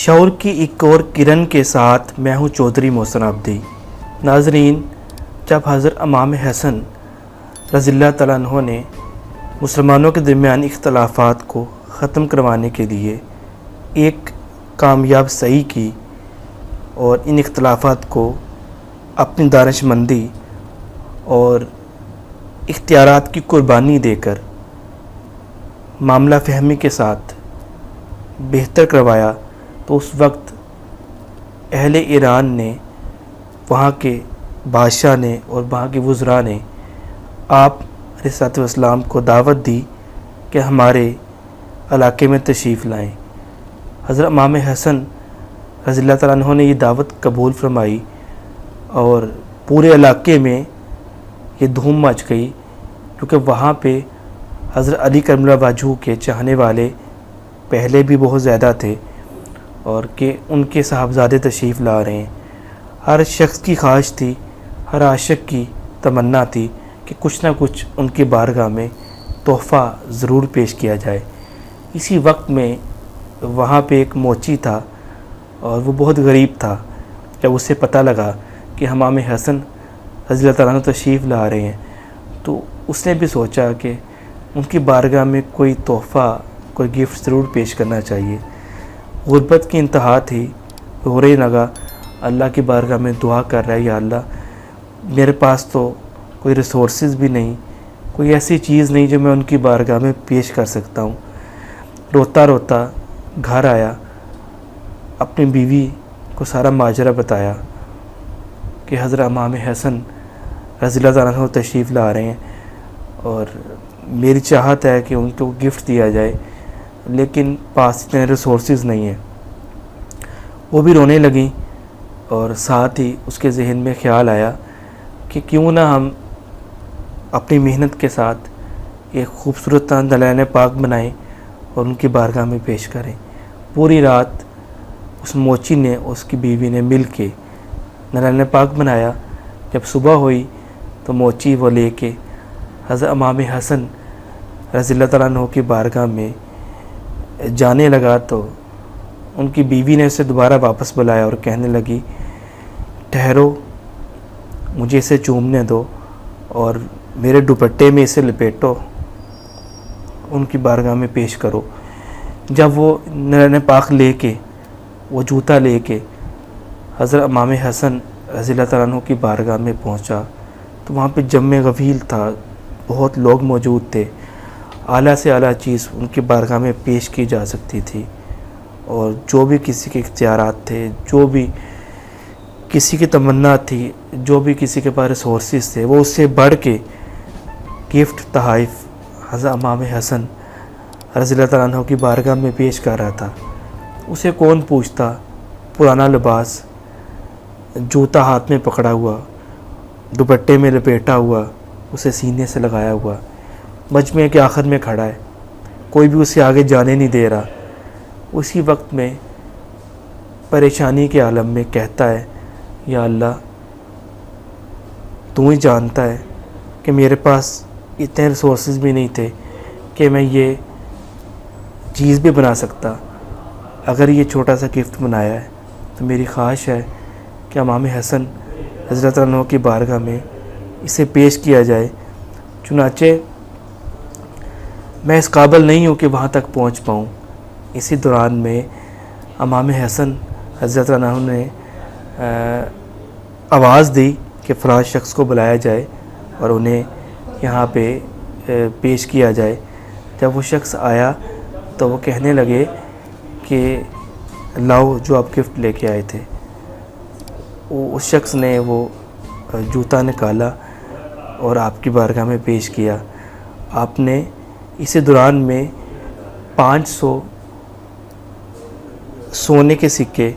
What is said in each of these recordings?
شعور کی ایک اور کرن کے ساتھ میں ہوں چودھری محسن عابدی۔ ناظرین، جب حضرت امام حسن رضی اللہ تعالیٰ عنہ نے مسلمانوں کے درمیان اختلافات کو ختم کروانے کے لیے ایک کامیاب سعی کی اور ان اختلافات کو اپنی دانش مندی اور اختیارات کی قربانی دے کر معاملہ فہمی کے ساتھ بہتر کروایا، تو اس وقت اہل ایران نے، وہاں کے بادشاہ نے اور وہاں کے وزراء نے آپ علیہ الصلوۃ والسلام کو دعوت دی کہ ہمارے علاقے میں تشریف لائیں۔ حضرت امام حسن رضی اللہ تعالیٰ عنہ نے یہ دعوت قبول فرمائی اور پورے علاقے میں یہ دھوم مچ گئی، کیونکہ وہاں پہ حضرت علی کرم اللہ وجہہ کے چاہنے والے پہلے بھی بہت زیادہ تھے اور کہ ان کے صاحبزادے تشریف لا رہے ہیں۔ ہر شخص کی خواہش تھی، ہر عاشق کی تمنا تھی کہ کچھ نہ کچھ ان کی بارگاہ میں تحفہ ضرور پیش کیا جائے۔ اسی وقت میں وہاں پہ ایک موچی تھا اور وہ بہت غریب تھا۔ جب اسے پتہ لگا کہ امام حسن رضی اللہ تعالیٰ عنہ تشریف لا رہے ہیں، تو اس نے بھی سوچا کہ ان کی بارگاہ میں کوئی تحفہ، کوئی گفٹ ضرور پیش کرنا چاہیے۔ غربت کی انتہا تھی، رونے لگا، اللہ کی بارگاہ میں دعا کر رہا ہے، یا اللہ میرے پاس تو کوئی ریسورسز بھی نہیں، کوئی ایسی چیز نہیں جو میں ان کی بارگاہ میں پیش کر سکتا ہوں۔ روتا روتا گھر آیا، اپنی بیوی کو سارا ماجرا بتایا کہ حضرت امام حسن رضی اللہ تعالیٰ عنہ تشریف لا رہے ہیں اور میری چاہت ہے کہ ان کو گفٹ دیا جائے، لیکن پاس اتنے ریسورسز نہیں ہیں۔ وہ بھی رونے لگیں اور ساتھ ہی اس کے ذہن میں خیال آیا کہ کیوں نہ ہم اپنی محنت کے ساتھ ایک خوبصورت دلائل پاک بنائیں اور ان کی بارگاہ میں پیش کریں۔ پوری رات اس موچی نے، اس کی بیوی نے مل کے دلائل پاک بنایا۔ جب صبح ہوئی تو موچی وہ لے کے حضرت امام حسن رضی اللہ تعالیٰ عنہ کی بارگاہ میں جانے لگا، تو ان کی بیوی نے اسے دوبارہ واپس بلایا اور کہنے لگی، ٹھہرو، مجھے اسے چومنے دو اور میرے دوپٹے میں اسے لپیٹو، ان کی بارگاہ میں پیش کرو۔ جب وہ نرن پاک لے کے، وہ جوتا لے کے حضرت امام حسن رضی اللہ تعالیٰ عنہ کی بارگاہ میں پہنچا، تو وہاں پہ جم غفیر تھا، بہت لوگ موجود تھے۔ اعلیٰ سے اعلیٰ چیز ان کی بارگاہ میں پیش کی جا سکتی تھی، اور جو بھی کسی کے اختیارات تھے، جو بھی کسی کی تمنا تھی، جو بھی کسی کے پاس ریسورسز تھے، وہ اس سے بڑھ کے گفٹ تحائف حضرت امام حسن رضی اللہ تعالیٰ عنہ کی بارگاہ میں پیش کر رہا تھا۔ اسے کون پوچھتا، پرانا لباس، جوتا ہاتھ میں پکڑا ہوا، دوپٹے میں لپیٹا ہوا، اسے سینے سے لگایا ہوا، مجمع کے آخر میں کھڑا ہے، کوئی بھی اسے آگے جانے نہیں دے رہا۔ اسی وقت میں پریشانی کے عالم میں کہتا ہے، یا اللہ تو ہی جانتا ہے کہ میرے پاس اتنے ریسورسز بھی نہیں تھے کہ میں یہ چیز بھی بنا سکتا۔ اگر یہ چھوٹا سا گفٹ بنایا ہے تو میری خواہش ہے کہ امام حسن رضی اللہ تعالیٰ عنہ کی بارگاہ میں اسے پیش کیا جائے۔ چنانچہ میں اس قابل نہیں ہوں کہ وہاں تک پہنچ پاؤں۔ اسی دوران میں امام حسن رضی اللہ تعالیٰ عنہ نے آواز دی کہ فلاں شخص کو بلایا جائے اور انہیں یہاں پہ پیش کیا جائے۔ جب وہ شخص آیا تو وہ کہنے لگے کہ لاؤ جو آپ گفٹ لے کے آئے تھے۔ اس شخص نے وہ جوتا نکالا اور آپ کی بارگاہ میں پیش کیا۔ آپ نے اسی دوران میں 500 سونے کے سکے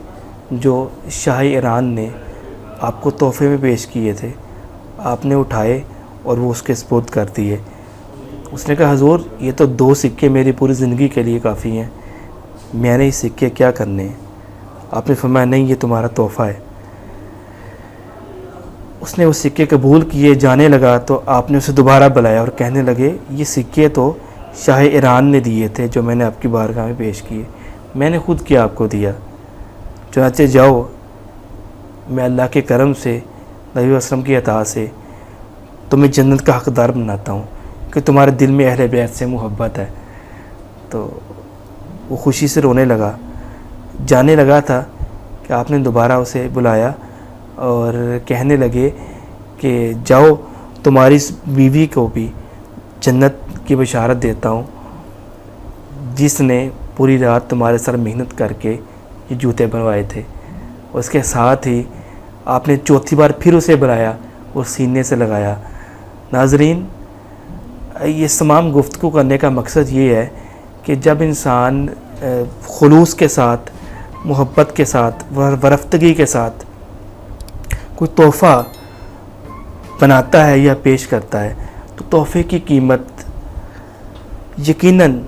جو شاہ ایران نے آپ کو تحفے میں پیش کیے تھے، آپ نے اٹھائے اور وہ اس کے سپرد کر دیے۔ اس نے کہا، حضور یہ تو 2 سکے میری پوری زندگی کے لیے کافی ہیں، میں نے یہ سکے کیا کرنے ہیں؟ آپ نے فرمایا، نہیں، یہ تمہارا تحفہ ہے۔ اس نے وہ سکے قبول کیے، جانے لگا تو آپ نے اسے دوبارہ بلایا اور کہنے لگے، یہ سکے تو شاہ ایران نے دیے تھے جو میں نے آپ کی بارگاہ میں پیش کیے، میں نے خود کیا آپ کو دیا۔ چنانچہ جاؤ، میں اللہ کے کرم سے، نبی وسلم کی عطا سے تمہیں جنت کا حقدار بناتا ہوں کہ تمہارے دل میں اہل بیت سے محبت ہے۔ تو وہ خوشی سے رونے لگا، جانے لگا تھا کہ آپ نے دوبارہ اسے بلایا اور کہنے لگے کہ جاؤ، تمہاری اس بیوی کو بھی جنت کی بشارت دیتا ہوں جس نے پوری رات تمہارے سر محنت کر کے یہ جوتے بنوائے تھے۔ اس کے ساتھ ہی آپ نے چوتھی بار پھر اسے بلایا اور سینے سے لگایا۔ ناظرین، یہ تمام گفتگو کرنے کا مقصد یہ ہے کہ جب انسان خلوص کے ساتھ، محبت کے ساتھ، ورفتگی کے ساتھ کوئی تحفہ بناتا ہے یا پیش کرتا ہے تو تحفے کی قیمت یقیناً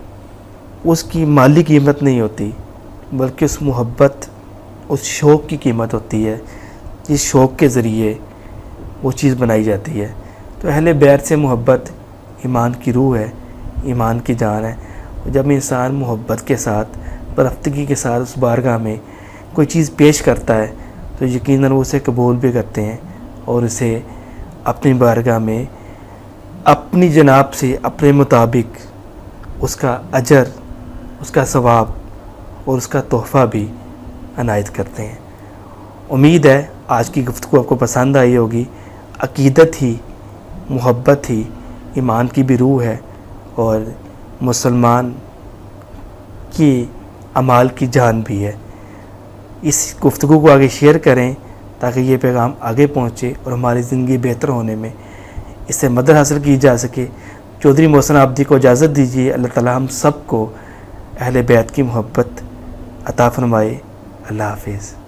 اس کی مالی قیمت نہیں ہوتی، بلکہ اس محبت، اس شوق کی قیمت ہوتی ہے جس شوق کے ذریعے وہ چیز بنائی جاتی ہے۔ تو اہل بیت سے محبت ایمان کی روح ہے، ایمان کی جان ہے۔ جب انسان محبت کے ساتھ، برفتگی کے ساتھ اس بارگاہ میں کوئی چیز پیش کرتا ہے تو یقیناً وہ اسے قبول بھی کرتے ہیں اور اسے اپنی بارگاہ میں اپنی جناب سے اپنے مطابق اس کا اجر، اس کا ثواب اور اس کا تحفہ بھی عنایت کرتے ہیں۔ امید ہے آج کی گفتگو آپ کو پسند آئی ہوگی۔ عقیدت ہی، محبت ہی ایمان کی بھی روح ہے اور مسلمان کی اعمال کی جان بھی ہے۔ اس گفتگو کو آگے شیئر کریں تاکہ یہ پیغام آگے پہنچے اور ہماری زندگی بہتر ہونے میں اس سے مدد حاصل کی جا سکے۔ چودھری محسن عابدی کو اجازت دیجیے۔ اللہ تعالی ہم سب کو اہل بیت کی محبت عطا فرمائے۔ اللہ حافظ۔